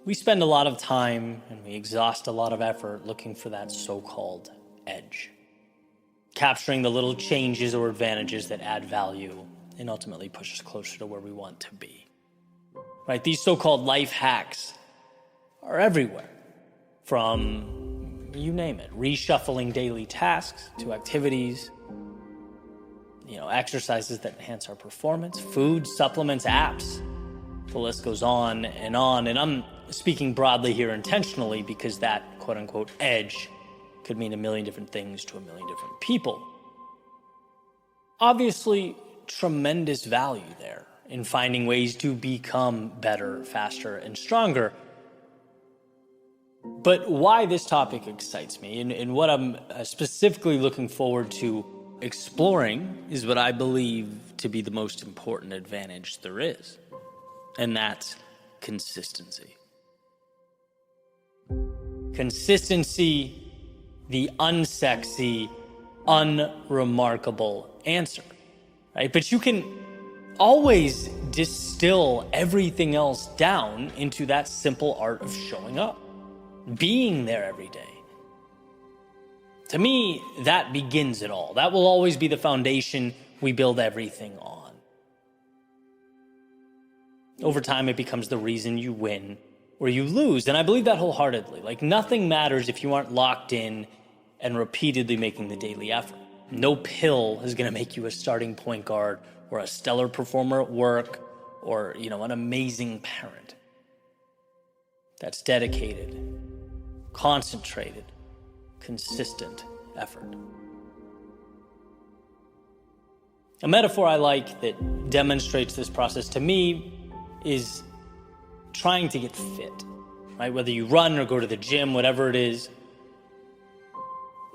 We spend a lot of time and we exhaust a lot of effort looking for that so-called edge, capturing the little changes or advantages that add value and ultimately push us closer to where we want to be. Right? These so-called life hacks are everywhere, from you name it, reshuffling daily tasks to activities, exercises that enhance our performance, food, supplements, apps. The list goes on. And I'm speaking broadly here intentionally because that quote unquote edge could mean a million different things to a million different people. Obviously, tremendous value there in finding ways to become better, faster, and stronger. But why this topic excites me and what I'm specifically looking forward to exploring is what I believe to be the most important advantage there is, and that's consistency. Consistency, the unsexy, unremarkable answer, right? But you can always distill everything else down into that simple art of showing up, being there every day. To me, that begins it all. That will always be the foundation we build everything on. Over time, it becomes the reason you win or you lose. And I believe that wholeheartedly. Like, nothing matters if you aren't locked in and repeatedly making the daily effort. No pill is going to make you a starting point guard or a stellar performer at work or, an amazing parent. That's dedicated, concentrated, consistent effort. A metaphor I like that demonstrates this process to me is trying to get fit, right? Whether you run or go to the gym, whatever it is,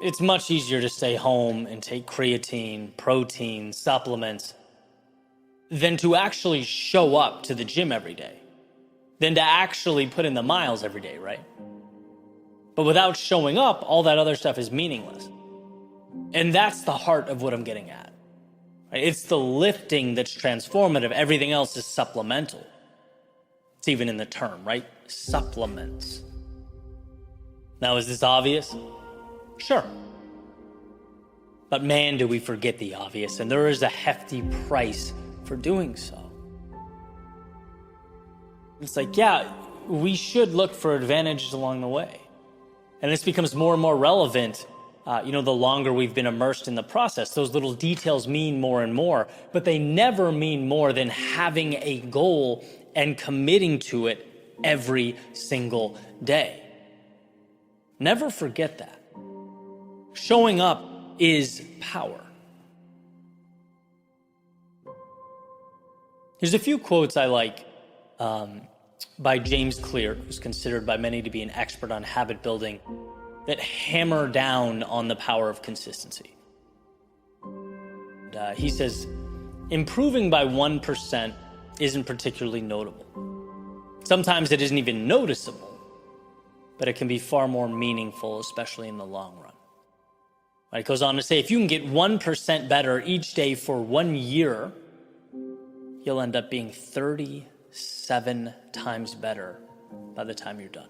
it's much easier to stay home and take creatine, protein, supplements than to actually show up to the gym every day, than to actually put in the miles every day, right? But without showing up, all that other stuff is meaningless. And that's the heart of what I'm getting at. Right? It's the lifting that's transformative. Everything else is supplemental. It's even in the term, right? Supplements. Now, is this obvious? Sure. But man, do we forget the obvious, and there is a hefty price for doing so. It's like, yeah, we should look for advantages along the way. And this becomes more and more relevant, the longer we've been immersed in the process. Those little details mean more and more, but they never mean more than having a goal and committing to it every single day. Never forget that. Showing up is power. There's a few quotes I like by James Clear, who's considered by many to be an expert on habit building, that hammer down on the power of consistency. He says, improving by 1% isn't particularly notable. Sometimes it isn't even noticeable, but it can be far more meaningful, especially in the long run. It goes on to say, if you can get 1% better each day for 1 year, you'll end up being 37 times better by the time you're done.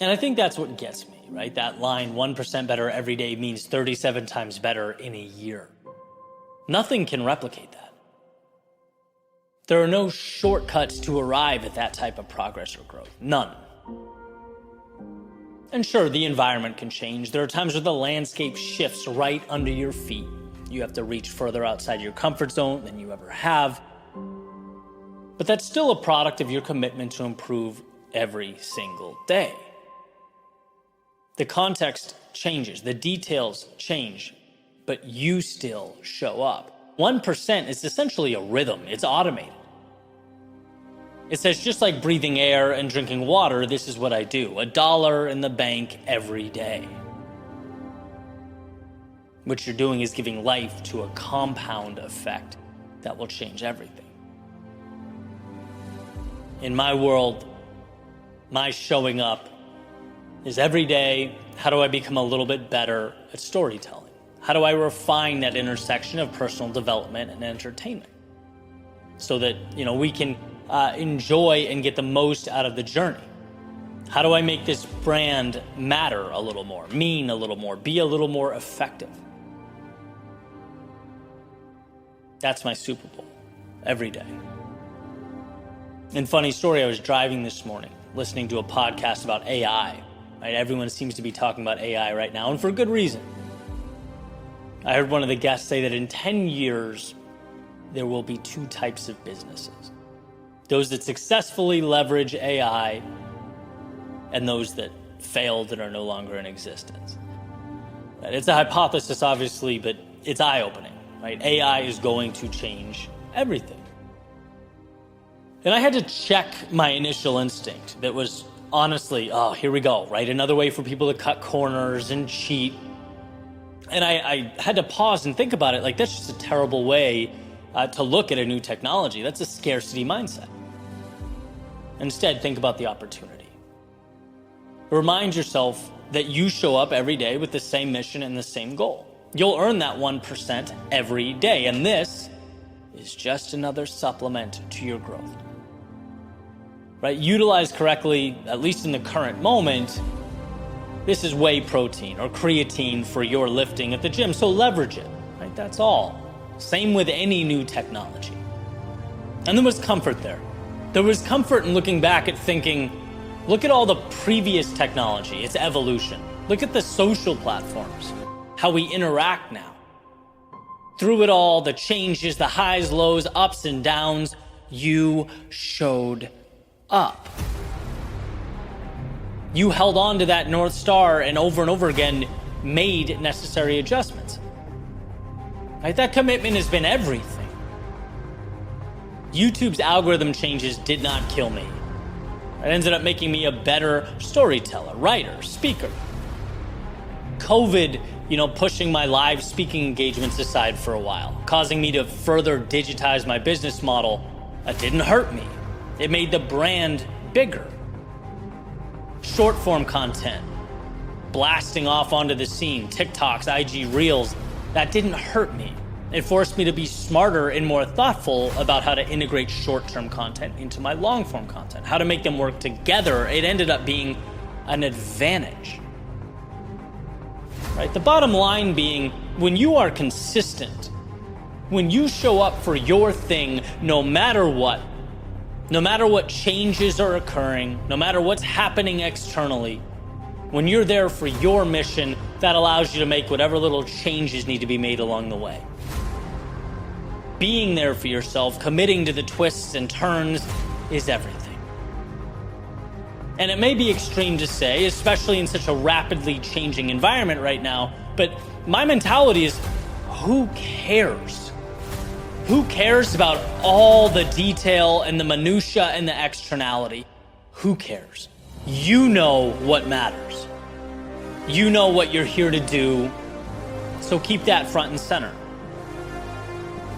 And I think that's what gets me, right? That line, 1% better every day means 37 times better in a year. Nothing can replicate that. There are no shortcuts to arrive at that type of progress or growth. None. And sure, the environment can change. There are times where the landscape shifts right under your feet. You have to reach further outside your comfort zone than you ever have. But that's still a product of your commitment to improve every single day. The context changes, the details change, but you still show up. 1% is essentially a rhythm. It's automated. It says, just like breathing air and drinking water, this is what I do. $1 in the bank every day. What you're doing is giving life to a compound effect that will change everything. In my world, my showing up is every day, how do I become a little bit better at storytelling? How do I refine that intersection of personal development and entertainment? So that, we can enjoy and get the most out of the journey? How do I make this brand matter a little more, mean a little more, be a little more effective? That's my Super Bowl every day. And funny story, I was driving this morning, listening to a podcast about AI. Right? Everyone seems to be talking about AI right now, and for good reason. I heard one of the guests say that in 10 years, there will be two types of businesses. Those that successfully leverage AI and those that failed and are no longer in existence. It's a hypothesis, obviously, but it's eye-opening, right? AI is going to change everything. And I had to check my initial instinct that was honestly, oh, here we go, right? Another way for people to cut corners and cheat. And I had to pause and think about it. Like, that's just a terrible way to look at a new technology. That's a scarcity mindset. Instead, think about the opportunity. Remind yourself that you show up every day with the same mission and the same goal. You'll earn that 1% every day, and this is just another supplement to your growth. Right? Utilized correctly, at least in the current moment, this is whey protein or creatine for your lifting at the gym, so leverage it. Right? That's all. Same with any new technology. And there was comfort there. There was comfort in looking back at thinking, look at all the previous technology, its evolution. Look at the social platforms, how we interact now. Through it all, the changes, the highs, lows, ups and downs, you showed up. You held on to that North Star and over again made necessary adjustments. Right? That commitment has been everything. YouTube's algorithm changes did not kill me. It ended up making me a better storyteller, writer, speaker. COVID, pushing my live speaking engagements aside for a while, causing me to further digitize my business model, didn't hurt me. It made the brand bigger. Short form content, blasting off onto the scene, TikToks, IG Reels, that didn't hurt me. It forced me to be smarter and more thoughtful about how to integrate short-term content into my long-form content, how to make them work together. It ended up being an advantage. Right? The bottom line being, when you are consistent, when you show up for your thing, no matter what changes are occurring, no matter what's happening externally, when you're there for your mission, that allows you to make whatever little changes need to be made along the way. Being there for yourself, committing to the twists and turns is everything. And it may be extreme to say, especially in such a rapidly changing environment right now, but my mentality is, who cares? Who cares about all the detail and the minutia and the externality? Who cares? You know what matters. You know what you're here to do, so keep that front and center.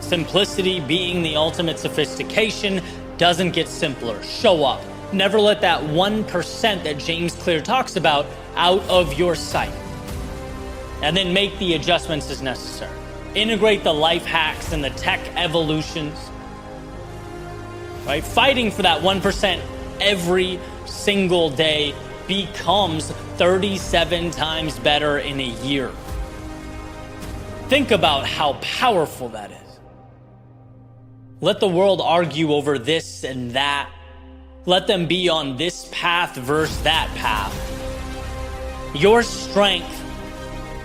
Simplicity being the ultimate sophistication doesn't get simpler. Show up. Never let that 1% that James Clear talks about out of your sight. And then make the adjustments as necessary. Integrate the life hacks and the tech evolutions. Right? Fighting for that 1% every single day becomes 37 times better in a year. Think about how powerful that is. Let the world argue over this and that. Let them be on this path versus that path. Your strength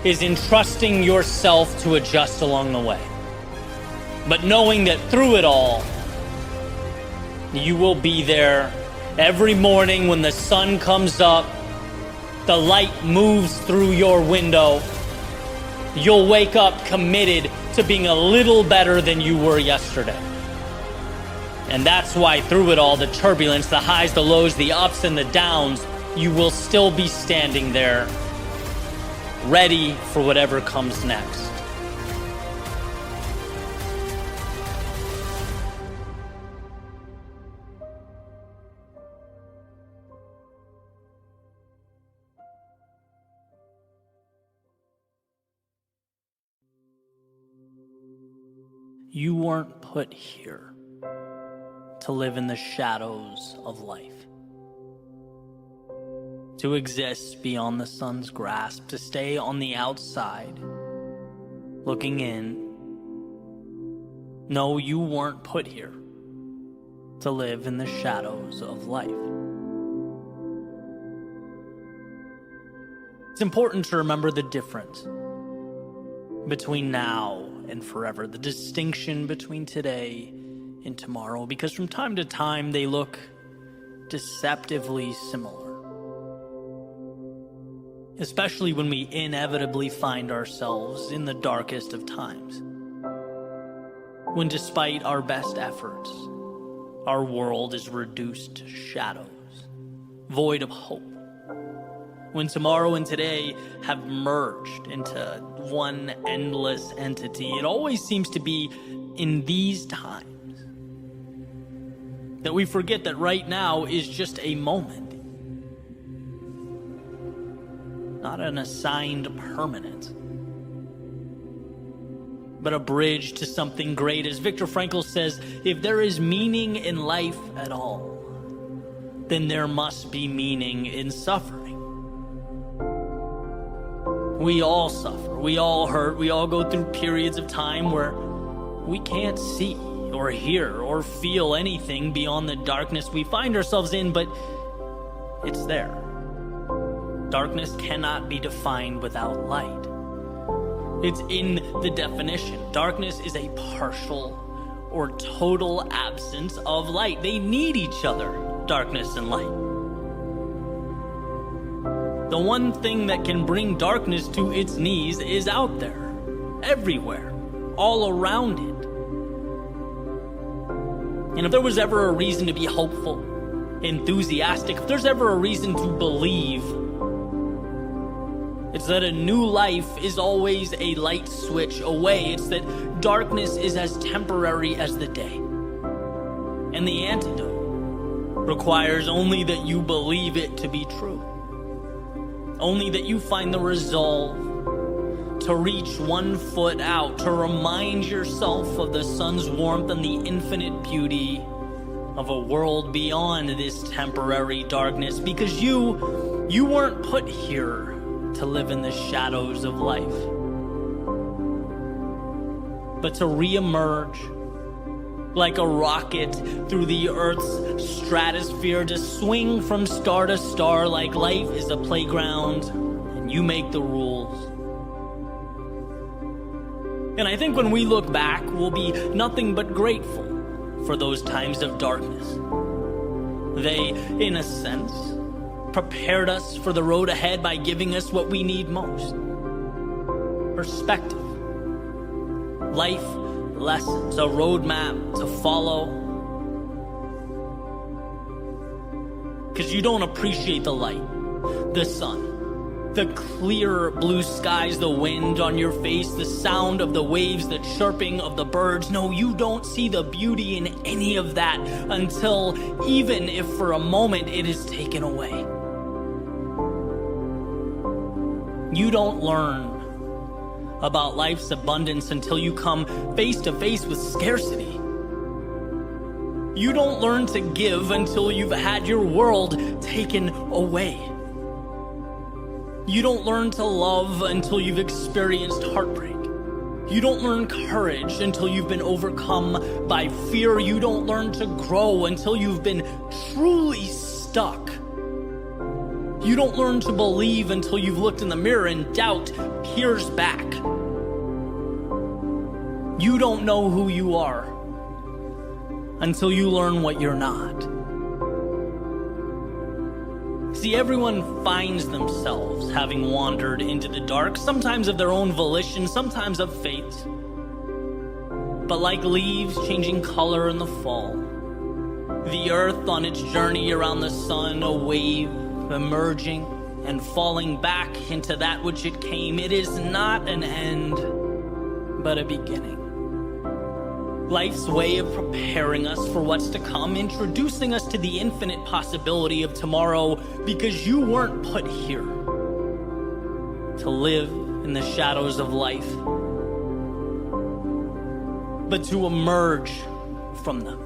is in trusting yourself to adjust along the way. But knowing that through it all, you will be there every morning when the sun comes up, the light moves through your window. You'll wake up committed to being a little better than you were yesterday. And that's why through it all, the turbulence, the highs, the lows, the ups and the downs, you will still be standing there, ready for whatever comes next. You weren't put here to live in the shadows of life. To exist beyond the sun's grasp, to stay on the outside, looking in. No, you weren't put here to live in the shadows of life. It's important to remember the difference between now and forever, the distinction between today and tomorrow, because from time to time they look deceptively similar. Especially when we inevitably find ourselves in the darkest of times. When despite our best efforts, our world is reduced to shadows, void of hope. When tomorrow and today have merged into one endless entity, it always seems to be in these times that we forget that right now is just a moment, not an assigned permanence, but a bridge to something great. As Viktor Frankl says, if there is meaning in life at all, then there must be meaning in suffering. We all suffer, we all hurt, we all go through periods of time where we can't see or hear or feel anything beyond the darkness we find ourselves in, but it's there. Darkness cannot be defined without light. It's in the definition. Darkness is a partial or total absence of light. They need each other, darkness and light. The one thing that can bring darkness to its knees is out there, everywhere, all around it. And if there was ever a reason to be hopeful, enthusiastic, if there's ever a reason to believe, it's that a new life is always a light switch away. It's that darkness is as temporary as the day. And the antidote requires only that you believe it to be true. Only that you find the resolve to reach one foot out, to remind yourself of the sun's warmth and the infinite beauty of a world beyond this temporary darkness, because you weren't put here to live in the shadows of life, but to reemerge like a rocket through the Earth's stratosphere, to swing from star to star like life is a playground and you make the rules. And I think when we look back, we'll be nothing but grateful for those times of darkness. They, in a sense, prepared us for the road ahead by giving us what we need most: perspective, life lessons, a roadmap to follow. Because you don't appreciate the light, the sun, the clear blue skies, the wind on your face, the sound of the waves, the chirping of the birds. No, you don't see the beauty in any of that until, even if for a moment, it is taken away. You don't learn about life's abundance until you come face to face with scarcity. You don't learn to give until you've had your world taken away. You don't learn to love until you've experienced heartbreak. You don't learn courage until you've been overcome by fear. You don't learn to grow until you've been truly stuck. You don't learn to believe until you've looked in the mirror and doubt peers back. You don't know who you are until you learn what you're not. See, everyone finds themselves having wandered into the dark, sometimes of their own volition, sometimes of fate. But like leaves changing color in the fall, the earth on its journey around the sun, a wave emerging and falling back into that which it came, it is not an end, but a beginning. Life's way of preparing us for what's to come, introducing us to the infinite possibility of tomorrow, because you weren't put here to live in the shadows of life, but to emerge from them.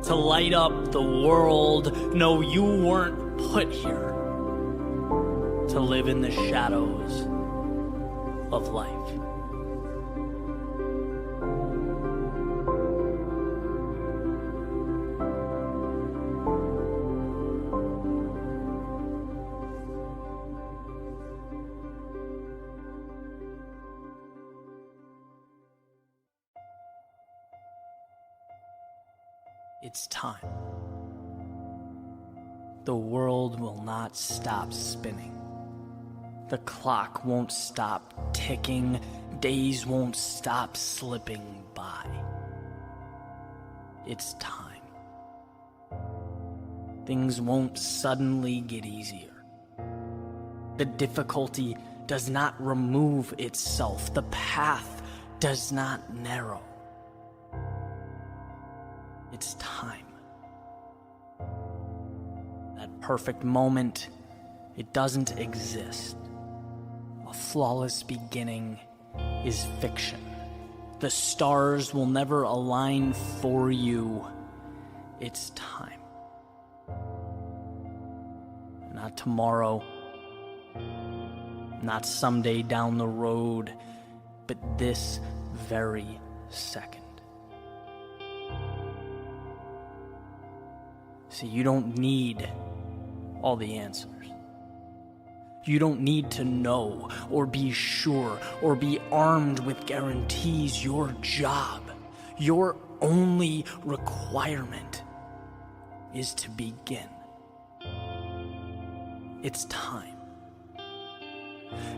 to light up the world. No, you weren't put here to live in the shadows of life. It's time. The world will not stop spinning. The clock won't stop ticking. Days won't stop slipping by. It's time. Things won't suddenly get easier. The difficulty does not remove itself. The path does not narrow. It's time. That perfect moment, it doesn't exist. A flawless beginning is fiction. The stars will never align for you. It's time. Not tomorrow, not someday down the road, but this very second. See, you don't need all the answers. You don't need to know or be sure or be armed with guarantees. Your job, your only requirement is to begin. It's time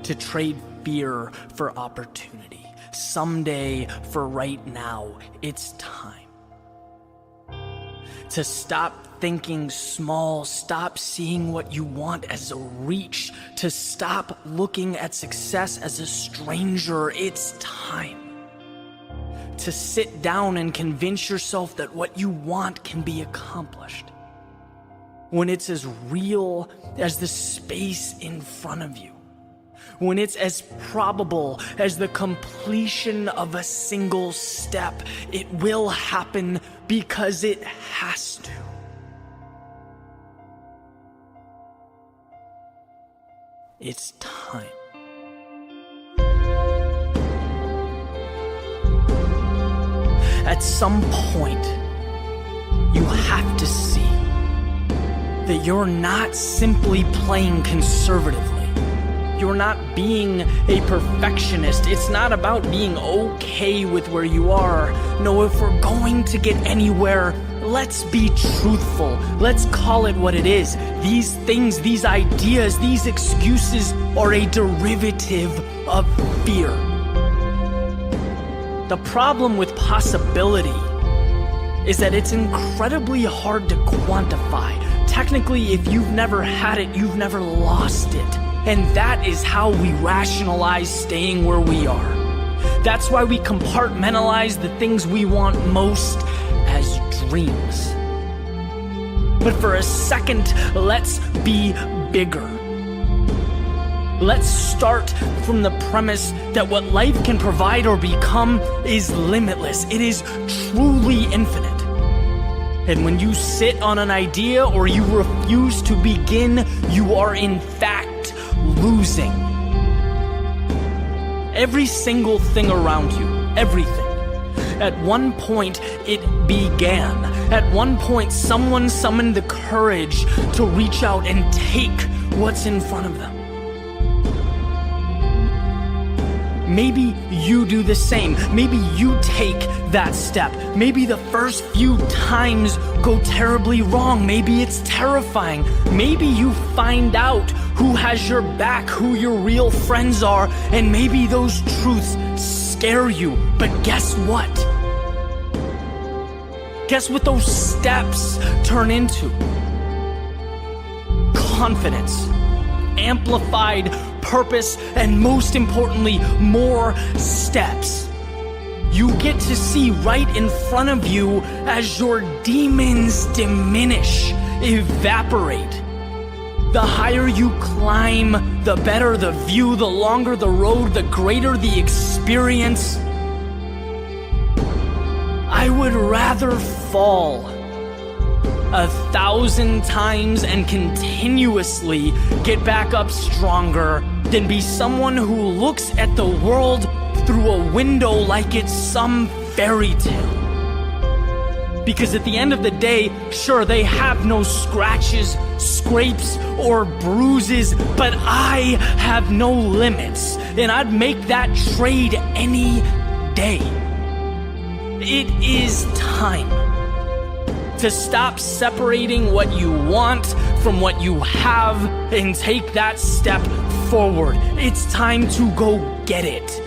to trade fear for opportunity. Someday for right now, it's time. To stop thinking small, stop seeing what you want as a reach, to stop looking at success as a stranger. It's time to sit down and convince yourself that what you want can be accomplished when it's as real as the space in front of you, when it's as probable as the completion of a single step. It will happen because it has to. It's time. At some point, you have to see that you're not simply playing conservatively. You're not being a perfectionist. It's not about being okay with where you are. No, if we're going to get anywhere, let's be truthful. Let's call it what it is. These things, these ideas, these excuses are a derivative of fear. The problem with possibility is that it's incredibly hard to quantify. Technically, if you've never had it, you've never lost it. And that is how we rationalize staying where we are. That's why we compartmentalize the things we want most as dreams. But for a second, let's be bigger. Let's start from the premise that what life can provide or become is limitless. It is truly infinite. And when you sit on an idea or you refuse to begin, you are in fact losing. Every single thing around you, everything. At one point, it began. At one point, someone summoned the courage to reach out and take what's in front of them. Maybe you do the same. Maybe you take that step. Maybe the first few times go terribly wrong. Maybe it's terrifying. Maybe you find out who has your back, who your real friends are, and maybe those truths scare you. But guess what? Guess what those steps turn into? Confidence, amplified purpose, and most importantly, more steps. You get to see right in front of you as your demons diminish, evaporate. The higher you climb, the better the view, the longer the road, the greater the experience. I would rather fall 1,000 times and continuously get back up stronger than be someone who looks at the world through a window like it's some fairy tale. Because at the end of the day, sure, they have no scratches, scrapes, or bruises, but I have no limits, and I'd make that trade any day. It is time to stop separating what you want from what you have and take that step forward. It's time to go get it.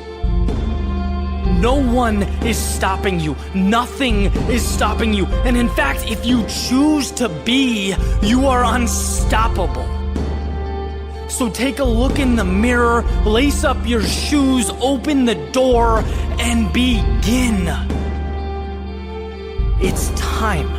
No one is stopping you. Nothing is stopping you. And in fact, if you choose to be, you are unstoppable. So take a look in the mirror, lace up your shoes, open the door, and begin. It's time.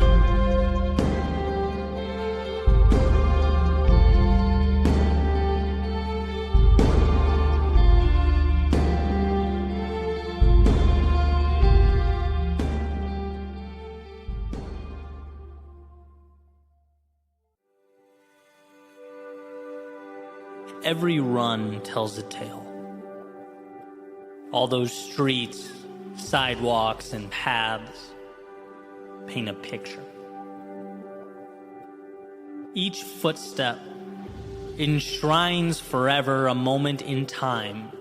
Every run tells a tale. All those streets, sidewalks, and paths paint a picture. Each footstep enshrines forever a moment in time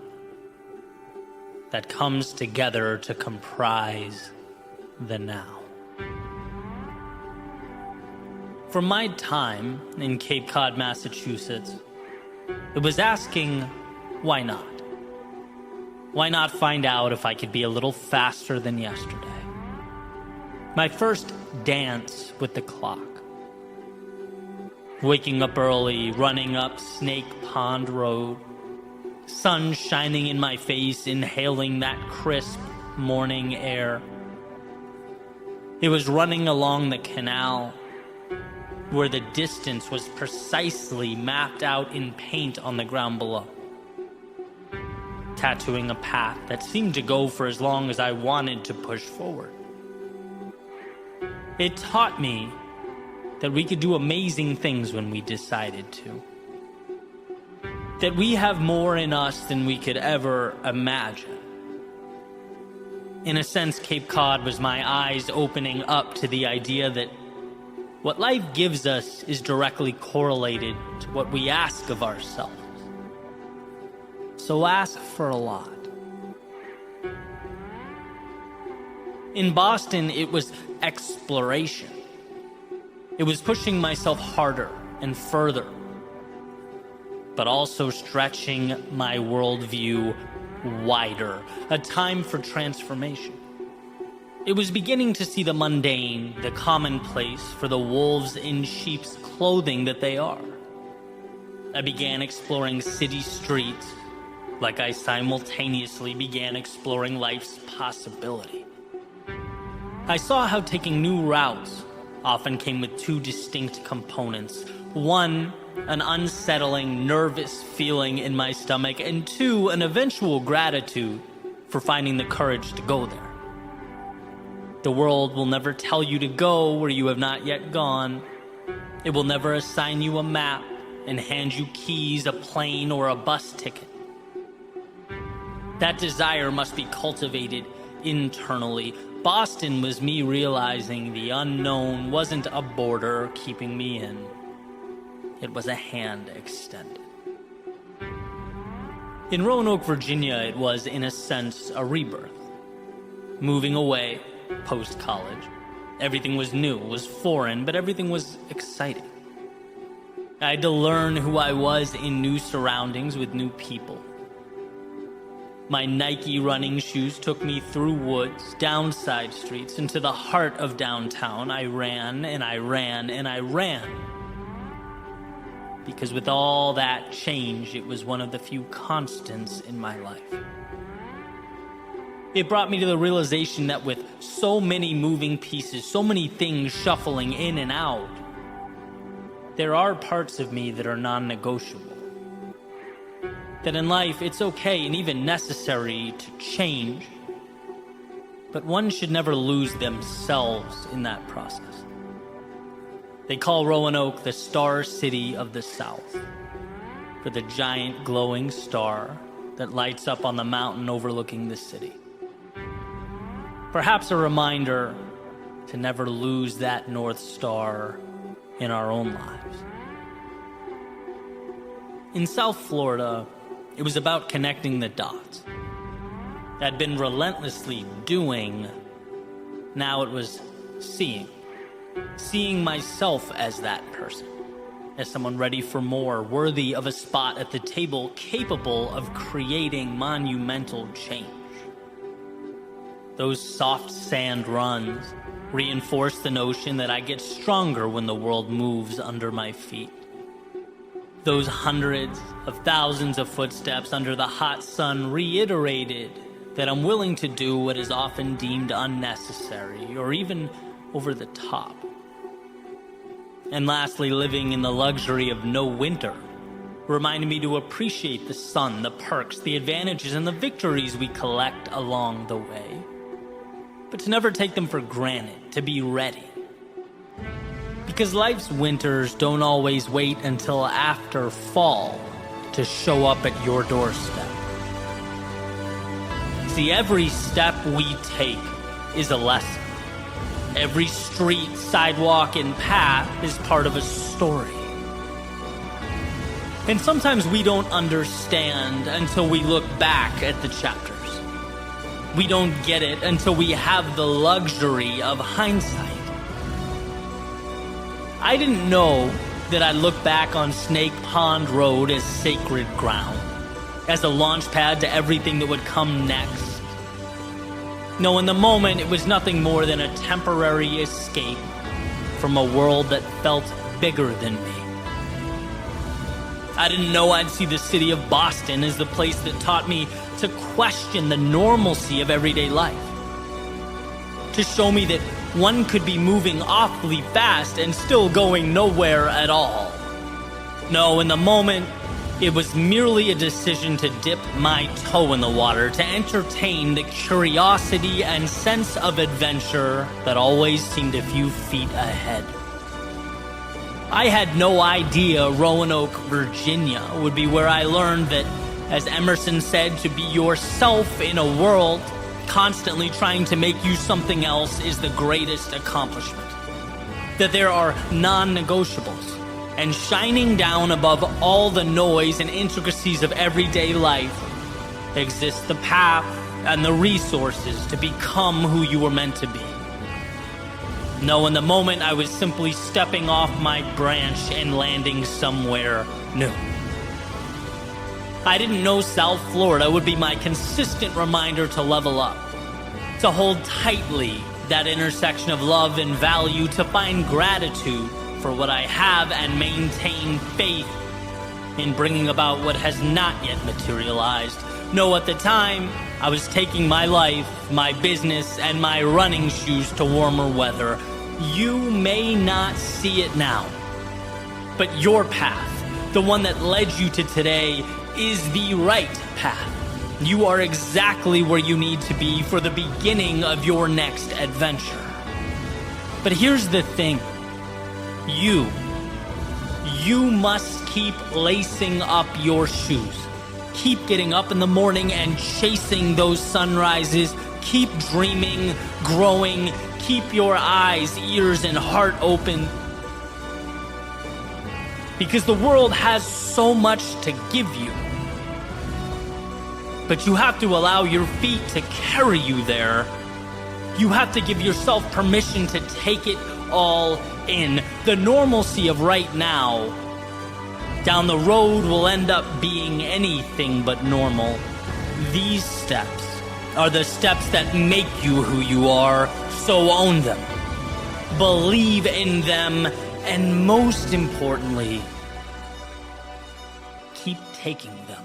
that comes together to comprise the now. From my time in Cape Cod, Massachusetts, it was asking, why not? Why not find out if I could be a little faster than yesterday? My first dance with the clock. Waking up early, running up Snake Pond Road. Sun shining in my face, inhaling that crisp morning air. It was running along the canal, where the distance was precisely mapped out in paint on the ground below, tattooing a path that seemed to go for as long as I wanted to push forward. It taught me that we could do amazing things when we decided to, that we have more in us than we could ever imagine. In a sense, Cape Cod was my eyes opening up to the idea that what life gives us is directly correlated to what we ask of ourselves. So ask for a lot. In Boston, it was exploration. It was pushing myself harder and further, but also stretching my worldview wider. A time for transformation. It was beginning to see the mundane, the commonplace for the wolves in sheep's clothing that they are. I began exploring city streets like I simultaneously began exploring life's possibility. I saw how taking new routes often came with two distinct components. One, an unsettling, nervous feeling in my stomach, and two, an eventual gratitude for finding the courage to go there. The world will never tell you to go where you have not yet gone. It will never assign you a map and hand you keys, a plane, or a bus ticket. That desire must be cultivated internally. Boston was me realizing the unknown wasn't a border keeping me in. It was a hand extended. In Roanoke, Virginia, it was, in a sense, a rebirth. Moving away post-college. Everything was new, was foreign, but everything was exciting. I had to learn who I was in new surroundings with new people. My Nike running shoes took me through woods, down side streets, into the heart of downtown. I ran and I ran and I ran. Because with all that change, it was one of the few constants in my life. It brought me to the realization that with so many moving pieces, so many things shuffling in and out, there are parts of me that are non-negotiable. That in life, it's okay and even necessary to change, but one should never lose themselves in that process. They call Roanoke the Star City of the South, for the giant glowing star that lights up on the mountain overlooking the city. Perhaps a reminder to never lose that North Star in our own lives. In South Florida, it was about connecting the dots. I'd been relentlessly doing, now it was seeing. Seeing myself as that person, as someone ready for more, worthy of a spot at the table, capable of creating monumental change. Those soft sand runs reinforce the notion that I get stronger when the world moves under my feet. Those hundreds of thousands of footsteps under the hot sun reiterated that I'm willing to do what is often deemed unnecessary or even over the top. And lastly, living in the luxury of no winter reminded me to appreciate the sun, the perks, the advantages, and the victories we collect along the way. But to never take them for granted, to be ready. Because life's winters don't always wait until after fall to show up at your doorstep. See, every step we take is a lesson. Every street, sidewalk, and path is part of a story. And sometimes we don't understand until we look back at the chapters. We don't get it until we have the luxury of hindsight. I didn't know that I'd look back on Snake Pond Road as sacred ground, as a launch pad to everything that would come next. No, in the moment, it was nothing more than a temporary escape from a world that felt bigger than me. I didn't know I'd see the city of Boston as the place that taught me to question the normalcy of everyday life. To show me that one could be moving awfully fast and still going nowhere at all. No, in the moment, it was merely a decision to dip my toe in the water, to entertain the curiosity and sense of adventure that always seemed a few feet ahead. I had no idea Roanoke, Virginia would be where I learned that, as Emerson said, to be yourself in a world constantly trying to make you something else is the greatest accomplishment. That there are non-negotiables. And shining down above all the noise and intricacies of everyday life exists the path and the resources to become who you were meant to be. No, in the moment I was simply stepping off my branch and landing somewhere new. I didn't know South Florida would be my consistent reminder to level up, to hold tightly that intersection of love and value, to find gratitude for what I have and maintain faith in bringing about what has not yet materialized. No, at the time, I was taking my life, my business, and my running shoes to warmer weather. You may not see it now, but your path, the one that led you to today, is the right path. You are exactly where you need to be for the beginning of your next adventure. But here's the thing. You must keep lacing up your shoes. Keep getting up in the morning and chasing those sunrises. Keep dreaming, growing. Keep your eyes, ears, and heart open. Because the world has so much to give you. But you have to allow your feet to carry you there. You have to give yourself permission to take it all in. The normalcy of right now, down the road, will end up being anything but normal. These steps are the steps that make you who you are, so own them. Believe in them, and most importantly, keep taking them.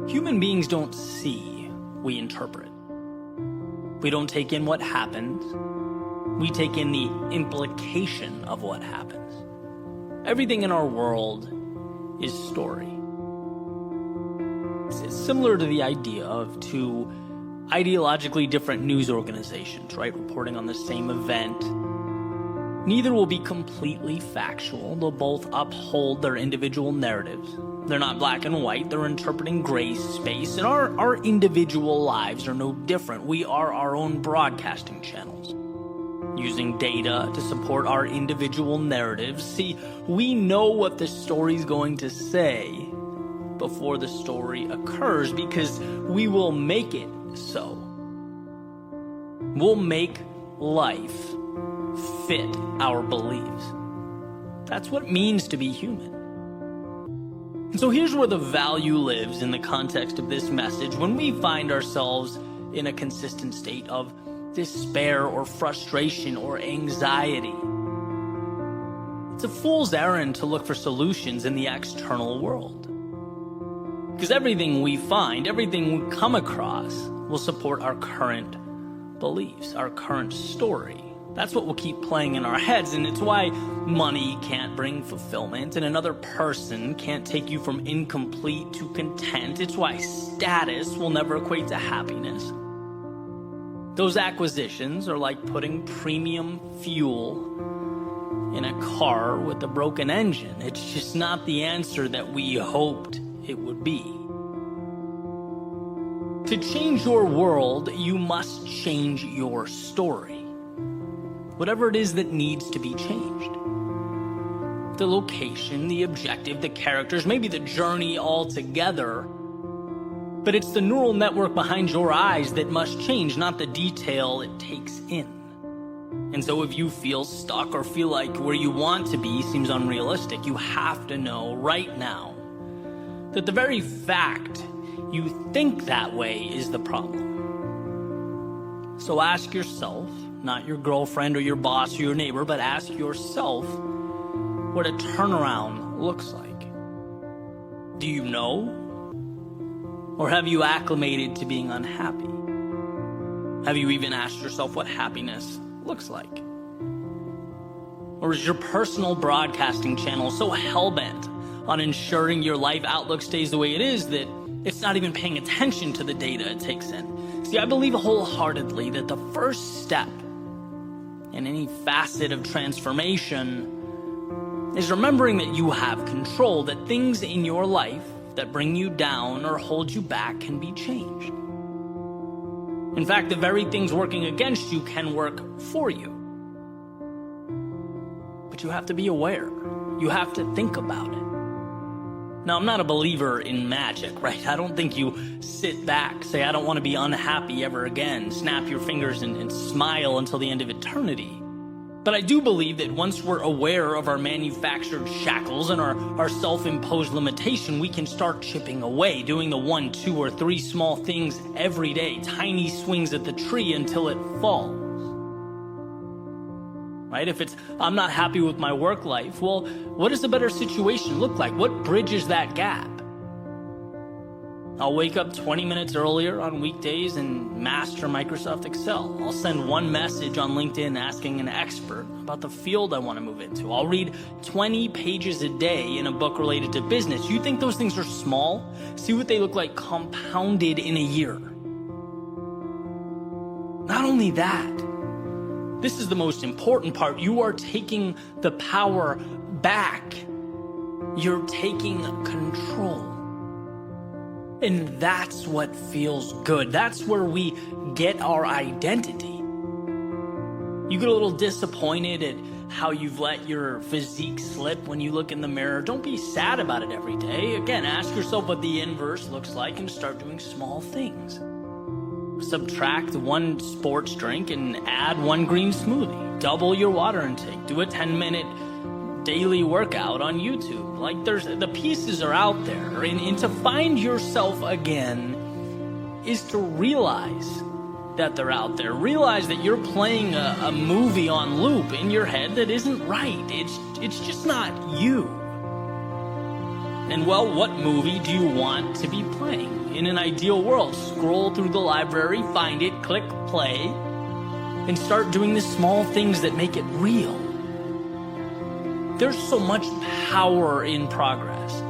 Human beings don't see, we interpret. We don't take in what happens. We take in the implication of what happens. Everything in our world is story. similar to the idea of two ideologically different news organizations, right, reporting on the same event. Neither will be completely factual. They'll both uphold their individual narratives. They're not black and white. They're interpreting gray space. And our individual lives are no different. We are our own broadcasting channels, using data to support our individual narratives. See, we know what the story's going to say before the story occurs because we will make it so. We'll make life fit our beliefs. That's what it means to be human. And so here's where the value lives in the context of this message when we find ourselves in a consistent state of despair or frustration or anxiety. It's a fool's errand to look for solutions in the external world. Because everything we find, everything we come across, will support our current beliefs, our current story. That's what will keep playing in our heads, and it's why money can't bring fulfillment, and another person can't take you from incomplete to content. It's why status will never equate to happiness. Those acquisitions are like putting premium fuel in a car with a broken engine. It's just not the answer that we hoped it would be. To change your world, you must change your story. Whatever it is that needs to be changed. The location, the objective, the characters, maybe the journey altogether. But it's the neural network behind your eyes that must change, not the detail it takes in. And so if you feel stuck or feel like where you want to be seems unrealistic, you have to know right now that the very fact you think that way is the problem. So ask yourself, not your girlfriend or your boss or your neighbor, but ask yourself what a turnaround looks like. Do you know? Or have you acclimated to being unhappy? Have you even asked yourself what happiness looks like? Or is your personal broadcasting channel so hell-bent on ensuring your life outlook stays the way it is that it's not even paying attention to the data it takes in? See, I believe wholeheartedly that the first step in any facet of transformation is remembering that you have control, that things in your life that bring you down or hold you back can be changed. In fact, the very things working against you can work for you. But you have to be aware. You have to think about it. Now, I'm not a believer in magic, right? I don't think you sit back, say, I don't want to be unhappy ever again, snap your fingers and smile until the end of eternity. But I do believe that once we're aware of our manufactured shackles and our self-imposed limitation, we can start chipping away, doing the 1, 2, or 3 small things every day, tiny swings at the tree until it falls. Right? If it's, I'm not happy with my work life, well, what does a better situation look like? What bridges that gap? I'll wake up 20 minutes earlier on weekdays and master Microsoft Excel. I'll send one message on LinkedIn asking an expert about the field I want to move into. I'll read 20 pages a day in a book related to business. You think those things are small? See what they look like compounded in a year. Not only that, this is the most important part. You are taking the power back. You're taking control. And that's what feels good. That's where we get our identity. You get a little disappointed at how you've let your physique slip when you look in the mirror. Don't be sad about it every day. Again, ask yourself what the inverse looks like and start doing small things. Subtract 1 sports drink and add 1 green smoothie. Double your water intake. Do a 10-minute daily workout on YouTube. Like, the pieces are out there. And to find yourself again is to realize that they're out there. Realize that you're playing a movie on loop in your head that isn't right. It's just not you. And well, what movie do you want to be playing? In an ideal world, scroll through the library, find it, click play, and start doing the small things that make it real. There's so much power in progress.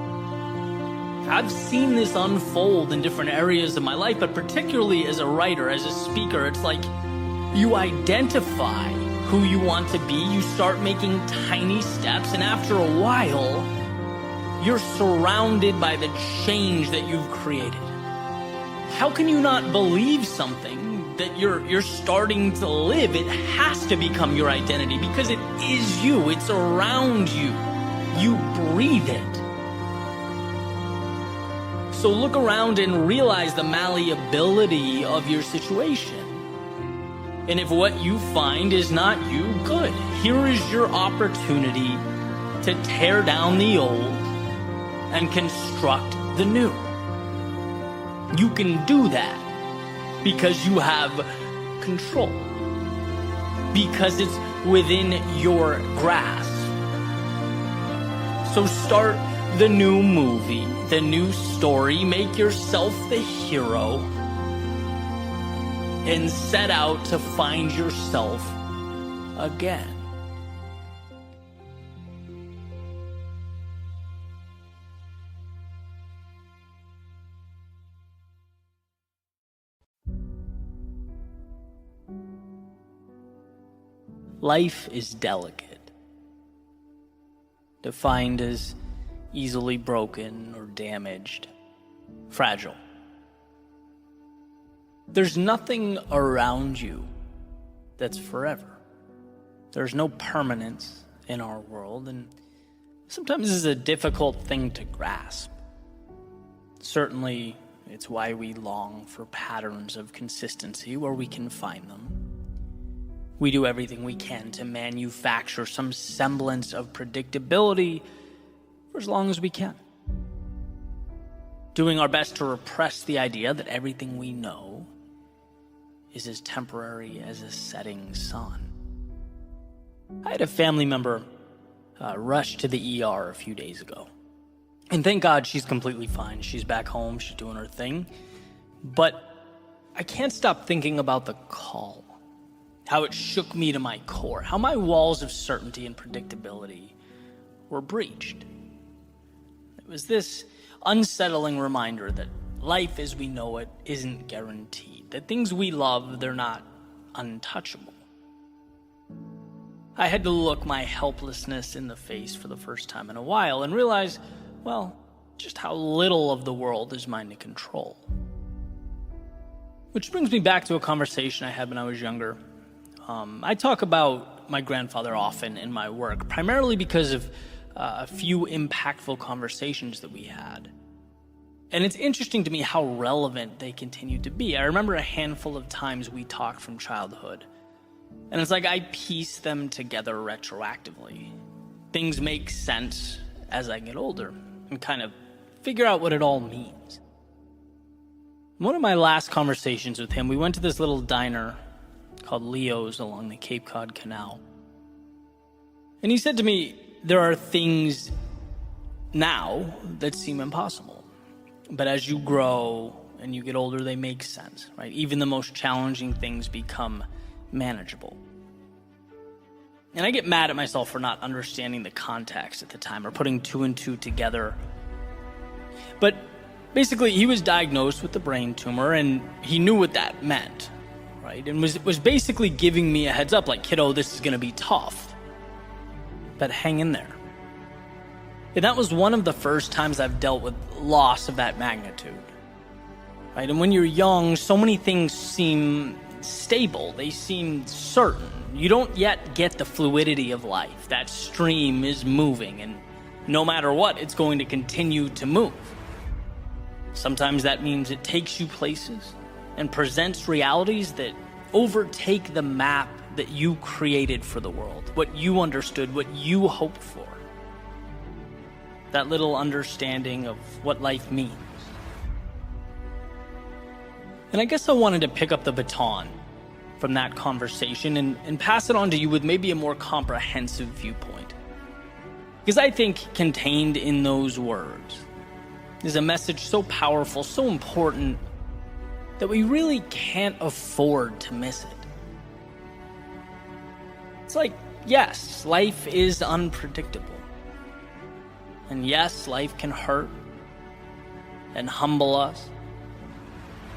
I've seen this unfold in different areas of my life, but particularly as a writer, as a speaker, it's like you identify who you want to be, you start making tiny steps, and after a while, you're surrounded by the change that you've created. How can you not believe something that you're starting to live? It has to become your identity because it is you. It's around you. You breathe it. So look around and realize the malleability of your situation. And if what you find is not you, good. Here is your opportunity to tear down the old and construct the new. You can do that because you have control. Because it's within your grasp. So start the new movie, the new story, make yourself the hero, and set out to find yourself again. Life is delicate, defined as easily broken or damaged, fragile. There's nothing around you that's forever. There's no permanence in our world, and sometimes this is a difficult thing to grasp. Certainly, it's why we long for patterns of consistency where we can find them. We do everything we can to manufacture some semblance of predictability for as long as we can. Doing our best to repress the idea that everything we know is as temporary as a setting sun. I had a family member rush to the ER a few days ago. And thank God she's completely fine. She's back home, she's doing her thing. But I can't stop thinking about the call. How it shook me to my core. How my walls of certainty and predictability were breached. It was this unsettling reminder that life as we know it isn't guaranteed. That things we love, they're not untouchable. I had to look my helplessness in the face for the first time in a while and realize, well, just how little of the world is mine to control. Which brings me back to a conversation I had when I was younger. I talk about my grandfather often in my work, primarily because of a few impactful conversations that we had. And it's interesting to me how relevant they continue to be. I remember a handful of times we talked from childhood, and it's like I piece them together retroactively. Things make sense as I get older and kind of figure out what it all means. One of my last conversations with him, we went to this little diner called Leo's along the Cape Cod Canal. And he said to me, there are things now that seem impossible. But as you grow and you get older, they make sense, right? Even the most challenging things become manageable. And I get mad at myself for not understanding the context at the time or putting two and two together. But basically, he was diagnosed with a brain tumor and he knew what that meant. Right? And was basically giving me a heads up, like, kiddo, this is going to be tough, but hang in there. And that was one of the first times I've dealt with loss of that magnitude. Right? And when you're young, so many things seem stable. They seem certain. You don't yet get the fluidity of life. That stream is moving, and no matter what, it's going to continue to move. Sometimes that means it takes you places and presents realities that overtake the map that you created for the world, what you understood, what you hoped for. That little understanding of what life means. And I guess I wanted to pick up the baton from that conversation and pass it on to you with maybe a more comprehensive viewpoint. Because I think contained in those words is a message so powerful, so important, that we really can't afford to miss it. It's like, yes, life is unpredictable. And yes, life can hurt. and humble us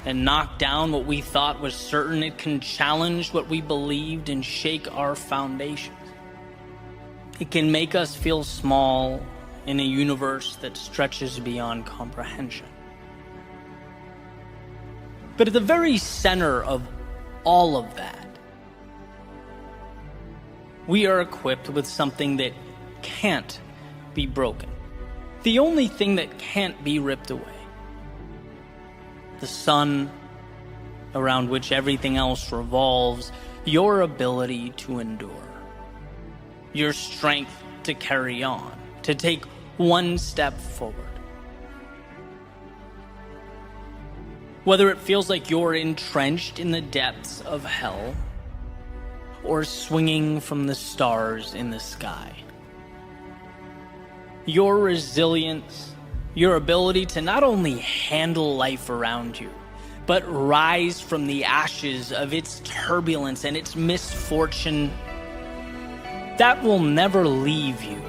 and knock down what we thought was certain. It can challenge what we believed and shake our foundations. It can make us feel small in a universe that stretches beyond comprehension. But at the very center of all of that, we are equipped with something that can't be broken. The only thing that can't be ripped away. The sun around which everything else revolves, your ability to endure. Your strength to carry on, to take one step forward. Whether it feels like you're entrenched in the depths of hell or swinging from the stars in the sky. Your resilience, your ability to not only handle life around you, but rise from the ashes of its turbulence and its misfortune, that will never leave you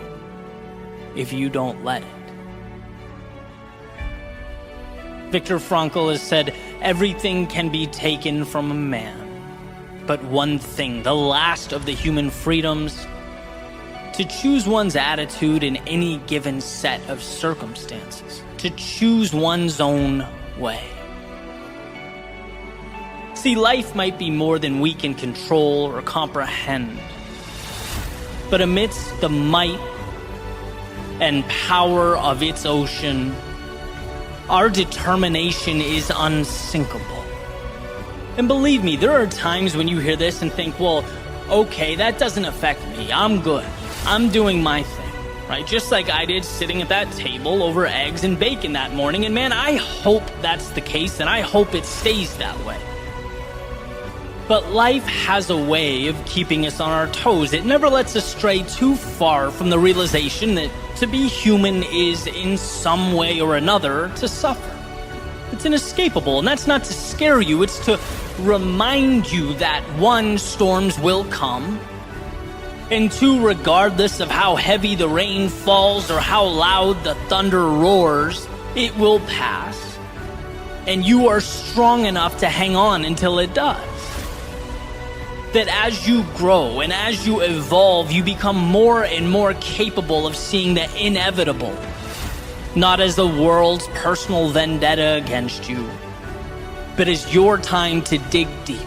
if you don't let it. Viktor Frankl has said, everything can be taken from a man, but one thing, the last of the human freedoms, to choose one's attitude in any given set of circumstances, to choose one's own way. See, life might be more than we can control or comprehend, but amidst the might and power of its ocean, our determination is unsinkable. And believe me, there are times when you hear this and think, well, okay, that doesn't affect me. I'm good. I'm doing my thing, right? Just like I did sitting at that table over eggs and bacon that morning. And man, I hope that's the case, and I hope it stays that way. But life has a way of keeping us on our toes. It never lets us stray too far from the realization that to be human is, in some way or another, to suffer. It's inescapable, and that's not to scare you. It's to remind you that, one, storms will come, and two, regardless of how heavy the rain falls or how loud the thunder roars, it will pass, and you are strong enough to hang on until it does. That as you grow and as you evolve, you become more and more capable of seeing the inevitable, not as the world's personal vendetta against you, but as your time to dig deep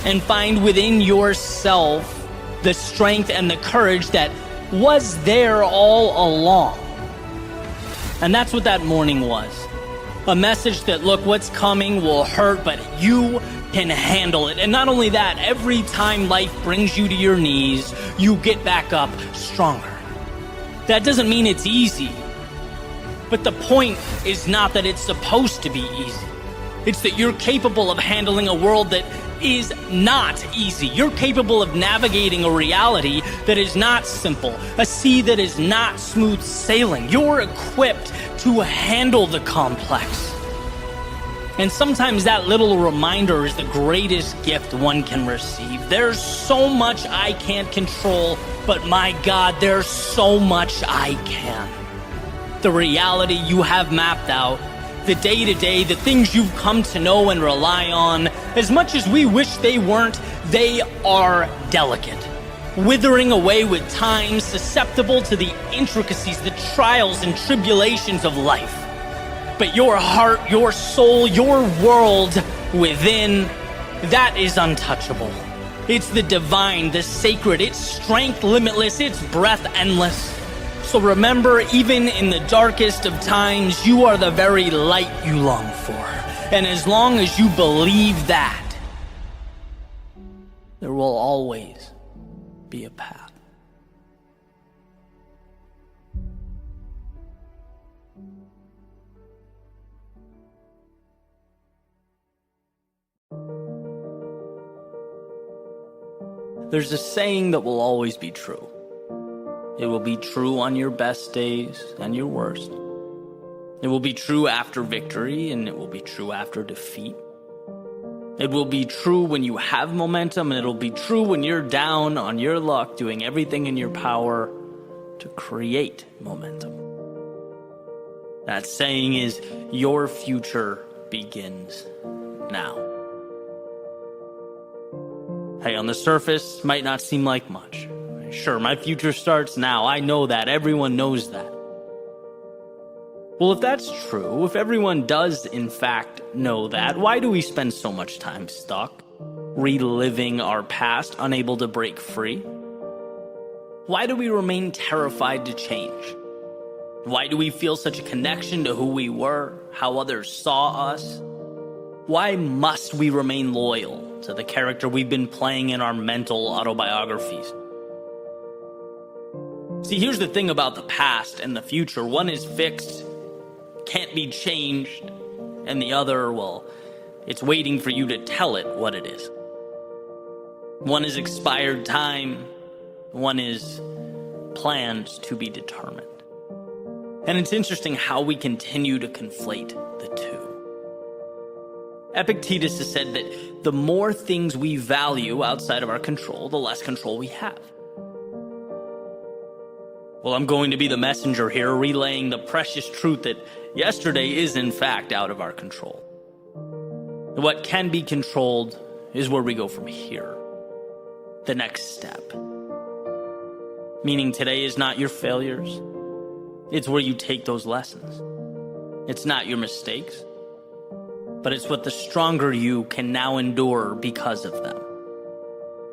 and find within yourself the strength and the courage that was there all along. And that's what that morning was. A message that, look, what's coming will hurt, but you can handle it. And not only that, every time life brings you to your knees, you get back up stronger. That doesn't mean it's easy, but the point is not that it's supposed to be easy. It's that you're capable of handling a world that is not easy. You're capable of navigating a reality that is not simple, a sea that is not smooth sailing. You're equipped to handle the complex. And sometimes that little reminder is the greatest gift one can receive. There's so much I can't control, but my God, there's so much I can. The reality you have mapped out, the day-to-day, the things you've come to know and rely on, as much as we wish they weren't, they are delicate, withering away with time, susceptible to the intricacies, the trials and tribulations of life. But your heart, your soul, your world within, that is untouchable. It's the divine, the sacred, its strength limitless, its breath endless. So remember, even in the darkest of times, you are the very light you long for. And as long as you believe that, there will always be a path. There's a saying that will always be true. It will be true on your best days and your worst. It will be true after victory, and it will be true after defeat. It will be true when you have momentum, and it'll be true when you're down on your luck, doing everything in your power to create momentum. That saying is, your future begins now. Hey, on the surface, might not seem like much. Sure, my future starts now. I know that. Everyone knows that. Well, if that's true, if everyone does in fact know that, why do we spend so much time stuck, reliving our past, unable to break free? Why do we remain terrified to change? Why do we feel such a connection to who we were, how others saw us? Why must we remain loyal to the character we've been playing in our mental autobiographies? See, here's the thing about the past and the future. One is fixed, can't be changed, and the other, well, it's waiting for you to tell it what it is. One is expired time, one is planned to be determined. And it's interesting how we continue to conflate the two. Epictetus has said that the more things we value outside of our control, the less control we have. Well, I'm going to be the messenger here, relaying the precious truth that yesterday is in fact out of our control. What can be controlled is where we go from here. The next step. Meaning today is not your failures. It's where you take those lessons. It's not your mistakes, but it's what the stronger you can now endure because of them.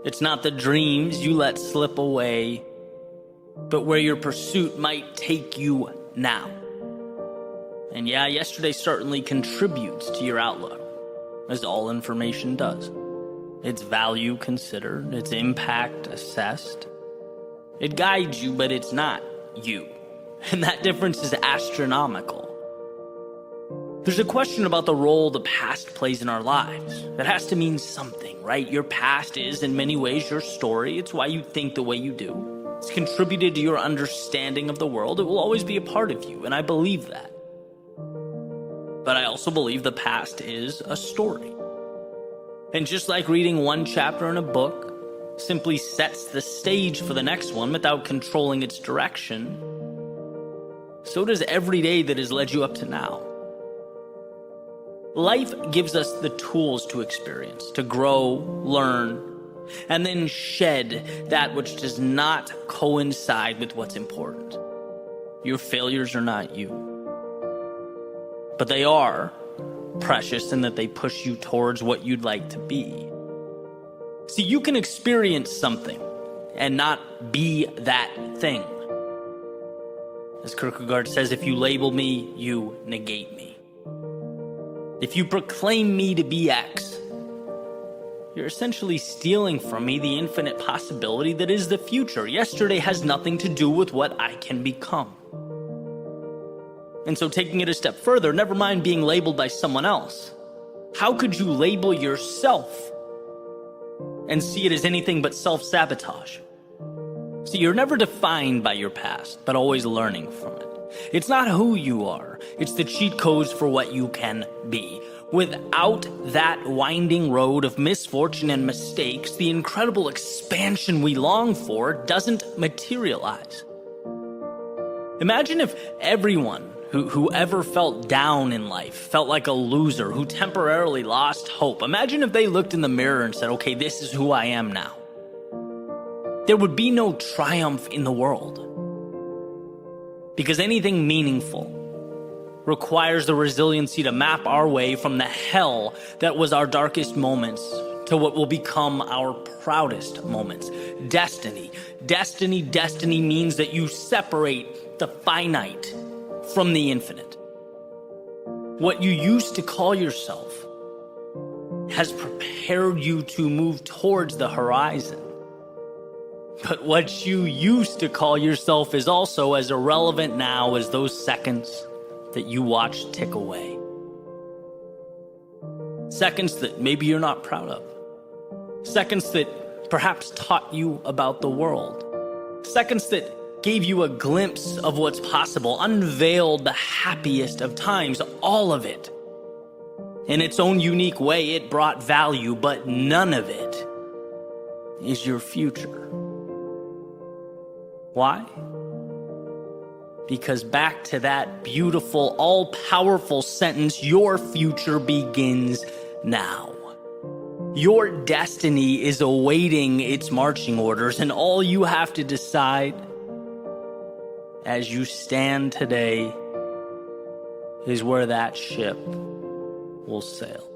It's not the dreams you let slip away, but where your pursuit might take you now. And yeah, yesterday certainly contributes to your outlook, as all information does. Its value considered, its impact assessed. It guides you, but it's not you. And that difference is astronomical. There's a question about the role the past plays in our lives. That has to mean something, right? Your past is, in many ways, your story. It's why you think the way you do. It's contributed to your understanding of the world. It will always be a part of you, and I believe that. But I also believe the past is a story. And just like reading one chapter in a book simply sets the stage for the next one without controlling its direction, so does every day that has led you up to now. Life gives us the tools to experience, to grow, learn, and then shed that which does not coincide with what's important. Your failures are not you. But they are precious in that they push you towards what you'd like to be. See, you can experience something and not be that thing. As Kierkegaard says, if you label me, you negate me. If you proclaim me to be X, you're essentially stealing from me the infinite possibility that is the future. Yesterday has nothing to do with what I can become. And so taking it a step further, never mind being labeled by someone else. How could you label yourself and see it as anything but self-sabotage? See, you're never defined by your past, but always learning from it. It's not who you are. It's the cheat codes for what you can be. Without that winding road of misfortune and mistakes, the incredible expansion we long for doesn't materialize. Imagine if everyone who ever felt down in life, felt like a loser, who temporarily lost hope. Imagine if they looked in the mirror and said, okay, this is who I am now. There would be no triumph in the world. Because anything meaningful requires the resiliency to map our way from the hell that was our darkest moments to what will become our proudest moments. Destiny. Destiny means that you separate the finite from the infinite. What you used to call yourself has prepared you to move towards the horizon. But what you used to call yourself is also as irrelevant now as those seconds that you watch tick away. Seconds that maybe you're not proud of. Seconds that perhaps taught you about the world. Seconds that gave you a glimpse of what's possible, unveiled the happiest of times, all of it. In its own unique way, it brought value, but none of it is your future. Why? Because back to that beautiful, all-powerful sentence, your future begins now. Your destiny is awaiting its marching orders, and all you have to decide as you stand today is where that ship will sail.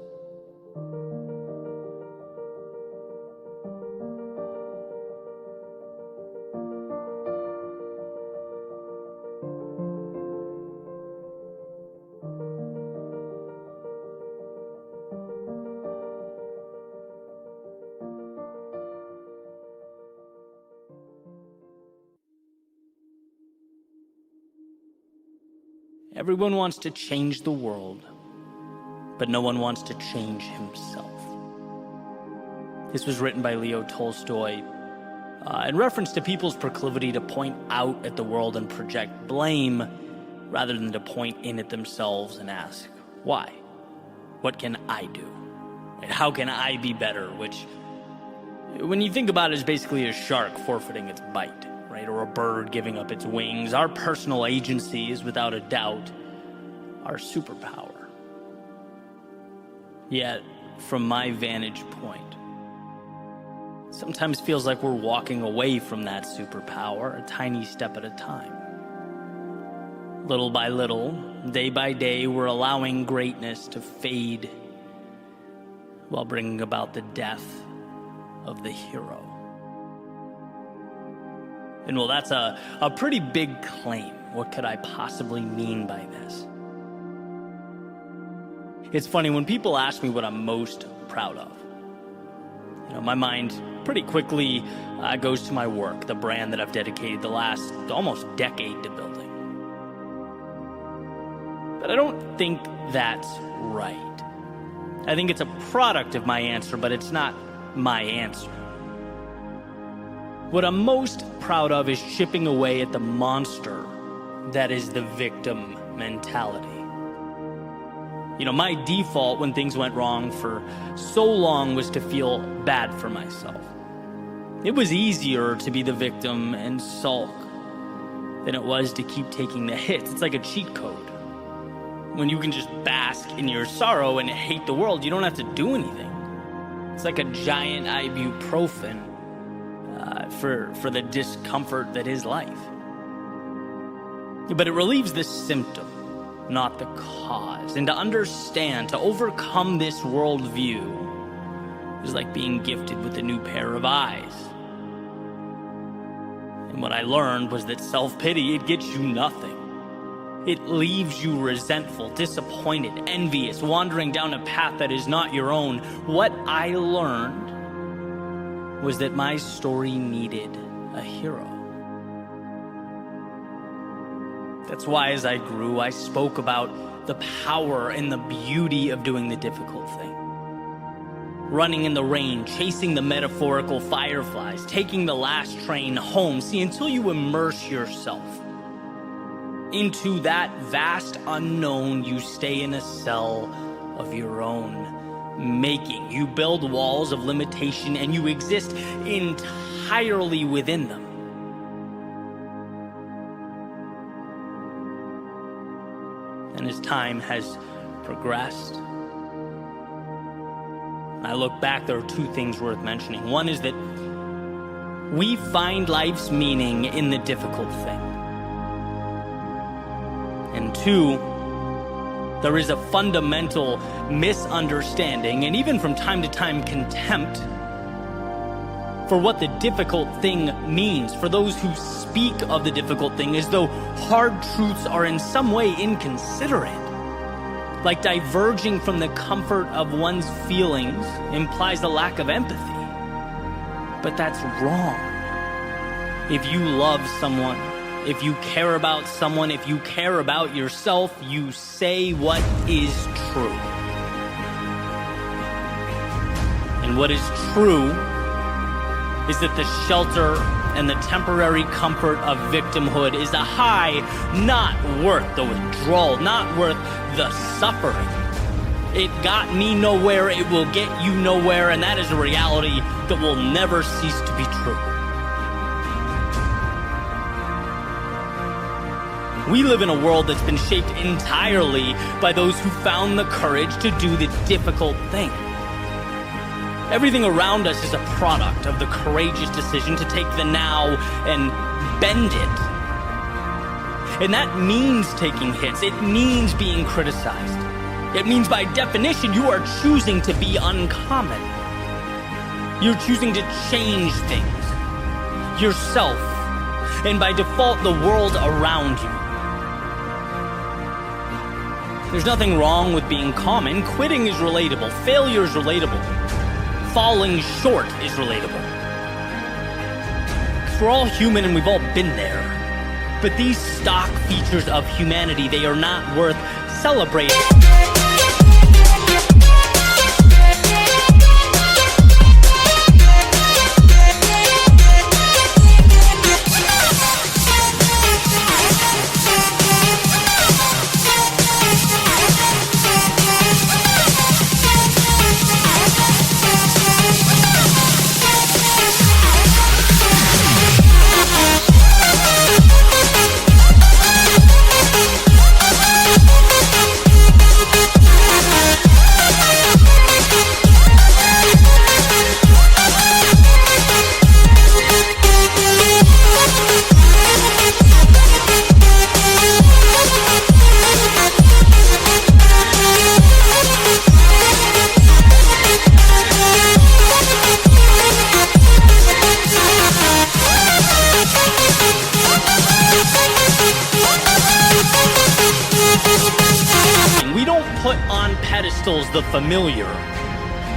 Everyone wants to change the world, but no one wants to change himself. This was written by Leo Tolstoy in reference to people's proclivity to point out at the world and project blame rather than to point in at themselves and ask, why? What can I do? How can I be better? Which, when you think about it, is basically a shark forfeiting its bite. Right, or a bird giving up its wings. Our personal agency is without a doubt our superpower. Yet, from my vantage point, sometimes feels like we're walking away from that superpower a tiny step at a time. Little by little, day by day, we're allowing greatness to fade while bringing about the death of the hero. And well, that's a pretty big claim. What could I possibly mean by this? It's funny, when people ask me what I'm most proud of, my mind pretty quickly goes to my work, the brand that I've dedicated the last almost decade to building. But I don't think that's right. I think it's a product of my answer, but it's not my answer. What I'm most proud of is chipping away at the monster that is the victim mentality. My default when things went wrong for so long was to feel bad for myself. It was easier to be the victim and sulk than it was to keep taking the hits. It's like a cheat code. When you can just bask in your sorrow and hate the world, you don't have to do anything. It's like a giant ibuprofen for the discomfort that is life. But it relieves the symptom, not the cause. And to understand, to overcome this worldview is like being gifted with a new pair of eyes. And what I learned was that self-pity, it gets you nothing. It leaves you resentful, disappointed, envious, wandering down a path that is not your own. What I learned was that my story needed a hero. That's why as I grew, I spoke about the power and the beauty of doing the difficult thing. Running in the rain, chasing the metaphorical fireflies, taking the last train home. See, until you immerse yourself into that vast unknown, you stay in a cell of your own making. You build walls of limitation and you exist entirely within them. And as time has progressed, I look back, there are two things worth mentioning. One is that we find life's meaning in the difficult thing. And two, there is a fundamental misunderstanding and even from time to time contempt for what the difficult thing means, for those who speak of the difficult thing as though hard truths are in some way inconsiderate. Like diverging from the comfort of one's feelings implies a lack of empathy. But that's wrong. If you love someone, if you care about someone, if you care about yourself, you say what is true. And what is true is that the shelter and the temporary comfort of victimhood is a high not worth the withdrawal, not worth the suffering. It got me nowhere, it will get you nowhere, and that is a reality that will never cease to be true. We live in a world that's been shaped entirely by those who found the courage to do the difficult thing. Everything around us is a product of the courageous decision to take the now and bend it. And that means taking hits. It means being criticized. It means by definition you are choosing to be uncommon. You're choosing to change things, yourself, and by default the world around you. There's nothing wrong with being common. Quitting is relatable. Failure is relatable. Falling short is relatable. We're all human and we've all been there. But these stock features of humanity, they are not worth celebrating. We don't put on pedestals the familiar.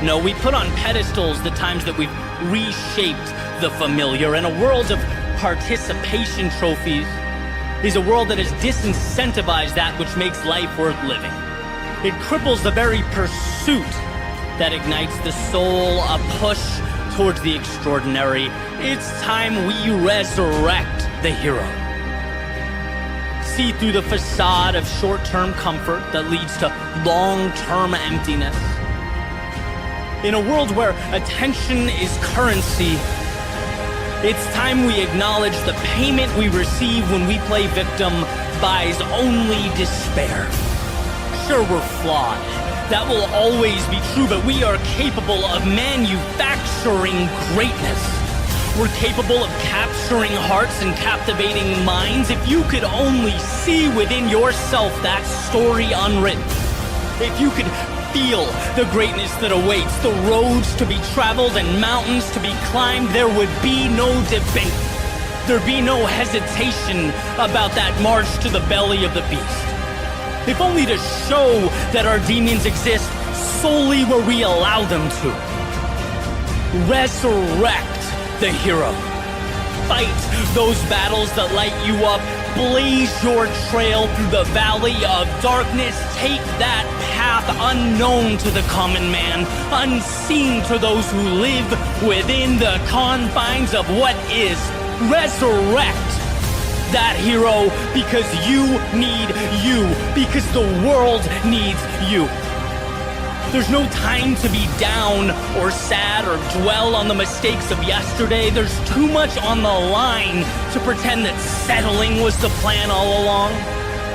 No, we put on pedestals the times that we've reshaped the familiar. And a world of participation trophies is a world that has disincentivized that which makes life worth living. It cripples the very pursuit that ignites the soul, a push towards the extraordinary. It's time we resurrect the hero. See through the facade of short-term comfort that leads to long-term emptiness. In a world where attention is currency, it's time we acknowledge the payment we receive when we play victim buys only despair. Sure, we're flawed. That will always be true, but we are capable of manufacturing greatness. We're capable of capturing hearts and captivating minds. If you could only see within yourself that story unwritten. If you could feel the greatness that awaits, the roads to be traveled and mountains to be climbed, there would be no debate. There'd be no hesitation about that march to the belly of the beast. If only to show that our demons exist solely where we allow them to. Resurrect the hero. Fight those battles that light you up. Blaze your trail through the valley of darkness. Take that path unknown to the common man, unseen to those who live within the confines of what is. Resurrect that hero because you need you, because the world needs you. There's no time to be down or sad or dwell on the mistakes of yesterday. There's too much on the line to pretend that settling was the plan all along,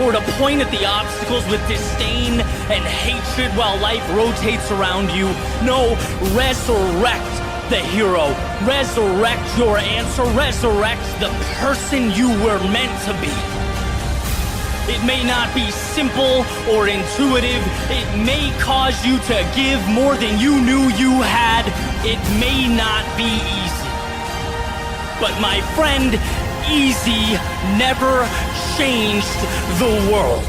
or to point at the obstacles with disdain and hatred while life rotates around you. No, resurrect the hero. Resurrect your answer. Resurrect the person you were meant to be. It may not be simple or intuitive. It may cause you to give more than you knew you had. It may not be easy. But my friend, easy never changed the world.